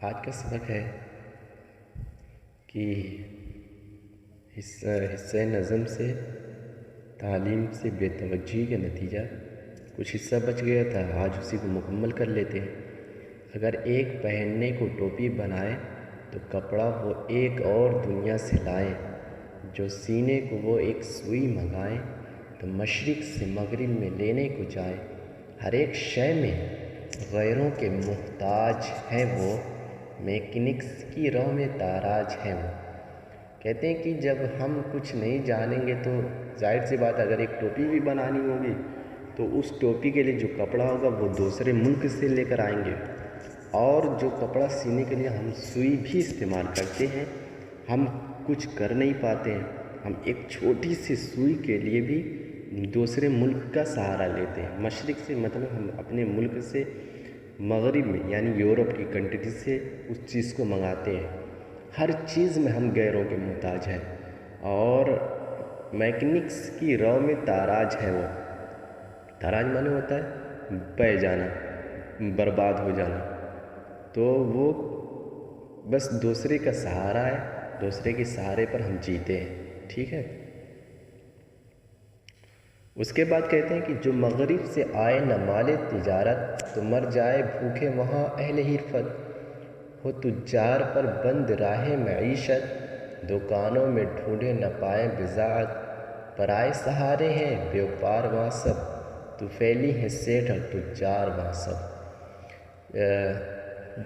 آج کا سبق ہے کہ حصہ نظم سے تعلیم سے بے توجہی کا نتیجہ کچھ حصہ بچ گیا تھا، آج اسی کو مکمل کر لیتے ہیں۔ اگر ایک پہننے کو ٹوپی بنائے تو کپڑا وہ ایک اور دنیا سے لائے، جو سینے کو وہ ایک سوئی منگائے تو مشرق سے مغرب میں لینے کو جائے۔ ہر ایک شے میں غیروں کے محتاج ہے وہ، میکینکس کی رو میں تاراج ہے وہ۔ کہتے ہیں کہ جب ہم کچھ نہیں جانیں گے تو ظاہر سی بات اگر ایک ٹوپی بھی بنانی ہوگی تو اس ٹوپی کے لیے جو کپڑا ہوگا وہ دوسرے ملک سے لے کر آئیں گے، اور جو کپڑا سینے کے لیے ہم سوئی بھی استعمال کرتے ہیں، ہم کچھ کر نہیں پاتے ہیں۔ ہم ایک چھوٹی سی سوئی کے لیے بھی دوسرے ملک کا سہارا لیتے ہیں۔ مشرق سے مطلب ہم اپنے ملک سے مغرب میں یعنی یورپ کی کنٹری سے اس چیز کو منگاتے ہیں۔ ہر چیز میں ہم غیروں کے محتاج ہیں، اور میکینکس کی رو میں تاراج ہے وہ۔ تاراج مانے ہوتا ہے بہ جانا، برباد ہو جانا، تو وہ بس دوسرے کا سہارا ہے، دوسرے کے سہارے پر ہم جیتے ہیں، ٹھیک ہے۔ اس کے بعد کہتے ہیں کہ جو مغرب سے آئے نہ مال تجارت، تو مر جائے بھوکے وہاں اہل حرفت۔ ہو تجار پر بند راہ معیشت، دکانوں میں ڈھونڈے نہ پائے بضاعت۔ پرائے سہارے ہیں بیوپار وہاں سب، تو پھیلی ہے سیٹھ اور تجار وہاں سب۔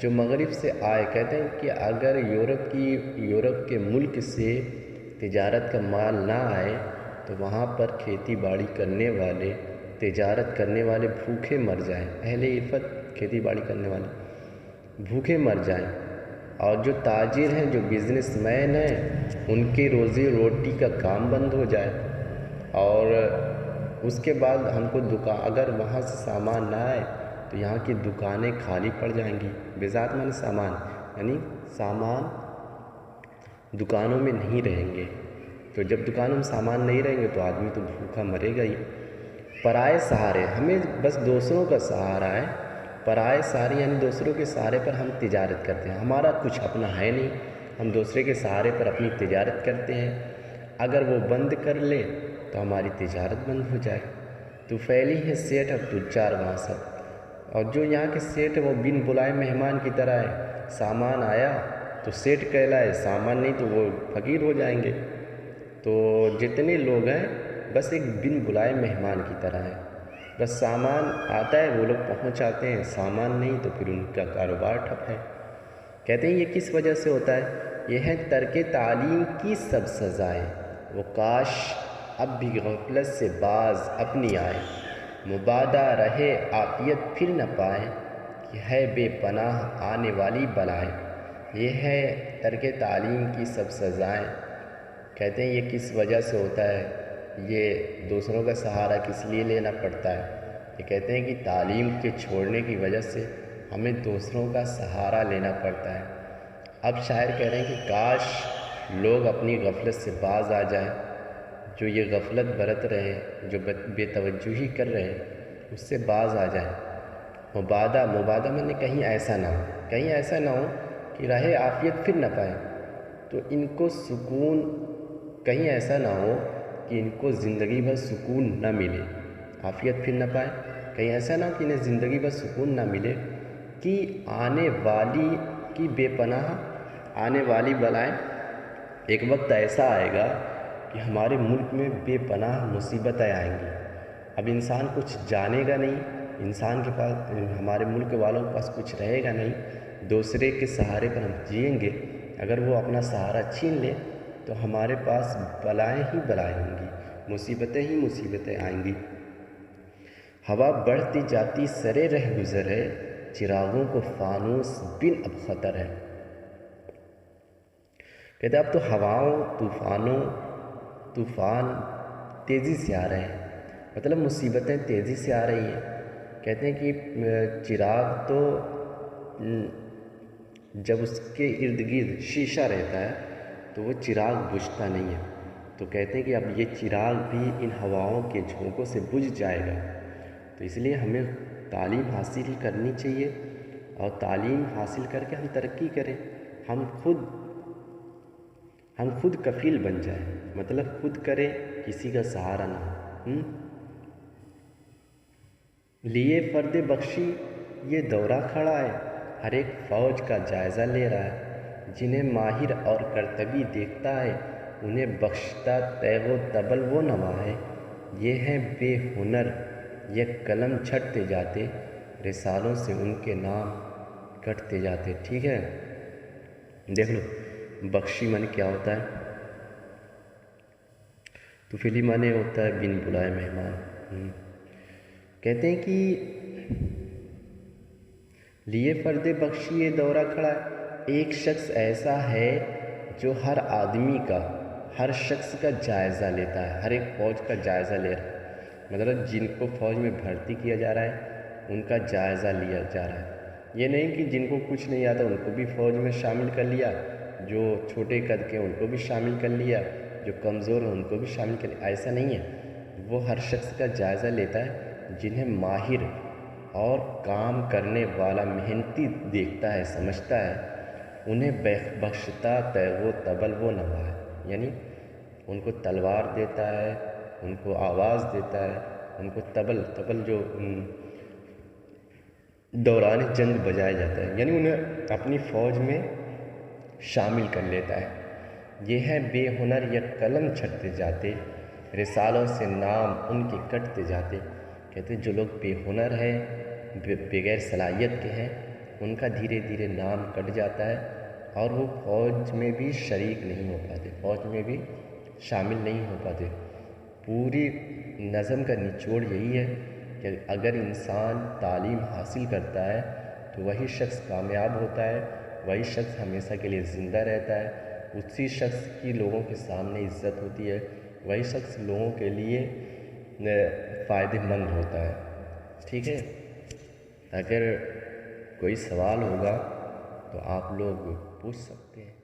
جو مغرب سے آئے، کہتے ہیں کہ اگر یورپ کے ملک سے تجارت کا مال نہ آئے تو وہاں پر کھیتی باڑی کرنے والے، تجارت کرنے والے بھوکے مر جائیں۔ اہل عفت کھیتی باڑی کرنے والے بھوکے مر جائیں، اور جو تاجر ہیں، جو بزنس مین ہیں، ان کی روزی روٹی کا کام بند ہو جائے۔ اور اس کے بعد ہم کو اگر وہاں سے سامان نہ آئے تو یہاں کی دکانیں خالی پڑ جائیں گی۔ بذات مانے سامان، یعنی سامان دکانوں میں نہیں رہیں گے، تو جب دکانوں میں سامان نہیں رہیں گے تو آدمی تو بھوکا مرے گا ہی۔ پرائے سہارے، ہمیں بس دوسروں کا سہارا ہے۔ پرائے سہارے یعنی دوسروں کے سہارے پر ہم تجارت کرتے ہیں، ہمارا کچھ اپنا ہے نہیں، ہم دوسرے کے سہارے پر اپنی تجارت کرتے ہیں۔ اگر وہ بند کر لے تو ہماری تجارت بند ہو جائے۔ تو پھیلی ہے سیٹھ اور تجار وہاں سب۔ اور جو یہاں کے سیٹھ وہ بن بلائے مہمان کی طرح ہے، سامان آیا تو سیٹھ کہلائے، سامان نہیں تو وہ فقیر ہو جائیں گے۔ تو جتنے لوگ ہیں بس ایک بن بلائے مہمان کی طرح ہے، بس سامان آتا ہے وہ لوگ پہنچ آتے ہیں، سامان نہیں تو پھر ان کا کاروبار ٹھپ ہے۔ کہتے ہیں یہ کس وجہ سے ہوتا ہے؟ یہ ہے ترک تعلیم کی سب سزائیں، وہ کاش اب بھی غفلت سے باز اپنی آئے۔ مبادا رہے عافیت پھر نہ پائے، کہ ہے بے پناہ آنے والی بلائیں۔ یہ ہے ترک تعلیم کی سب سزائیں۔ کہتے ہیں یہ کس وجہ سے ہوتا ہے؟ یہ دوسروں کا سہارا کس لیے لینا پڑتا ہے؟ یہ کہتے ہیں کہ تعلیم کے چھوڑنے کی وجہ سے ہمیں دوسروں کا سہارا لینا پڑتا ہے۔ اب شاعر کہہ رہے ہیں کہ کاش لوگ اپنی غفلت سے باز آ جائیں، جو یہ غفلت برت رہے ہیں، جو بے توجہی کر رہے ہیں، اس سے باز آ جائیں۔ مبادا میں کہیں ایسا نہ ہو، کہیں ایسا نہ ہو کہ راہ عافیت پھر نہ پائے، تو ان کو سکون، کہیں ایسا نہ ہو کہ ان کو زندگی بھر سکون نہ ملے۔ عافیت پھر نہ پائے، کہیں ایسا نہ ہو کہ انہیں زندگی بھر سکون نہ ملے، کہ آنے والی کی بے پناہ آنے والی بلائیں۔ ایک وقت ایسا آئے گا کہ ہمارے ملک میں بے پناہ مصیبتیں آئیں گی۔ اب انسان کچھ جانے گا نہیں، انسان کے پاس، ہمارے ملک والوں کے پاس کچھ رہے گا نہیں، دوسرے کے سہارے پر ہم جئیں گے۔ اگر وہ اپنا سہارا چھین لے تو ہمارے پاس بلائیں ہی بلائیں ہوں گی، مصیبتیں ہی مصیبتیں آئیں گی۔ ہوا بڑھتی جاتی سرے رہ گزر ہے، چراغوں کو فانوس بن اب خطر ہے۔ کہتے ہیں اب تو ہواؤں، طوفان تیزی سے آ رہے ہیں، مطلب مصیبتیں تیزی سے آ رہی ہیں۔ کہتے ہیں کہ چراغ تو جب اس کے ارد گرد شیشہ رہتا ہے تو وہ چراغ بجھتا نہیں ہے، تو کہتے ہیں کہ اب یہ چراغ بھی ان ہواؤں کے جھونکوں سے بجھ جائے گا۔ تو اس لیے ہمیں تعلیم حاصل کرنی چاہیے، اور تعلیم حاصل کر کے ہم ترقی کریں، ہم خود کفیل بن جائیں، مطلب خود کریں، کسی کا سہارا نہ ہو۔ لیے فرد بخشی یہ دورہ کھڑا ہے، ہر ایک فوج کا جائزہ لے رہا ہے، جنہیں ماہر اور کرتبی دیکھتا ہے، انہیں بخشتا تیغ و تبل وہ نوا ہے۔ یہ ہیں بے ہنر، یہ قلم چھٹتے جاتے، رسالوں سے ان کے نام کٹتے جاتے۔ ٹھیک ہے، دیکھ لو بخشی معنی کیا ہوتا ہے، تو فعلی معنی ہوتا ہے بن بلائے مہمان۔ کہتے ہیں کہ لیے فرد بخشی یہ دورہ کھڑا ہے، ایک شخص ایسا ہے جو ہر شخص کا جائزہ لیتا ہے، ہر ایک فوج کا جائزہ لے رہا ہے، مطلب جن کو فوج میں بھرتی کیا جا رہا ہے ان کا جائزہ لیا جا رہا ہے۔ یہ نہیں کہ جن کو کچھ نہیں آتا ان کو بھی فوج میں شامل کر لیا، جو چھوٹے قد کے ان کو بھی شامل کر لیا، جو کمزور ہیں ان کو بھی شامل کر لیا، ایسا نہیں ہے۔ وہ ہر شخص کا جائزہ لیتا ہے، جنہیں ماہر اور کام کرنے والا محنتی دیکھتا ہے، سمجھتا ہے، انہیں بخشتا تیغ و تبل وہ نوا ہے، یعنی ان کو تلوار دیتا ہے، ان کو آواز دیتا ہے، ان کو تبل جو دوران جنگ بجایا جاتا ہے، یعنی انہیں اپنی فوج میں شامل کر لیتا ہے۔ یہ ہے بے ہنر، یہ قلم چھٹتے جاتے، رسالوں سے نام ان کے کٹتے جاتے۔ کہتے جو لوگ بے ہنر ہیں، بغیر صلاحیت کے ہیں، ان کا دھیرے دھیرے نام کٹ جاتا ہے اور وہ فوج میں بھی شریک نہیں ہو پاتے، فوج میں بھی شامل نہیں ہو پاتے۔ پوری نظم کا نچوڑ یہی ہے کہ اگر انسان تعلیم حاصل کرتا ہے تو وہی شخص کامیاب ہوتا ہے، وہی شخص ہمیشہ کے لیے زندہ رہتا ہے، اسی شخص کی لوگوں کے سامنے عزت ہوتی ہے، وہی شخص لوگوں کے لیے فائدہ مند ہوتا ہے۔ ٹھیک ہے، اگر کوئی سوال ہوگا تو آپ لوگ پوچھ سکتے ہیں۔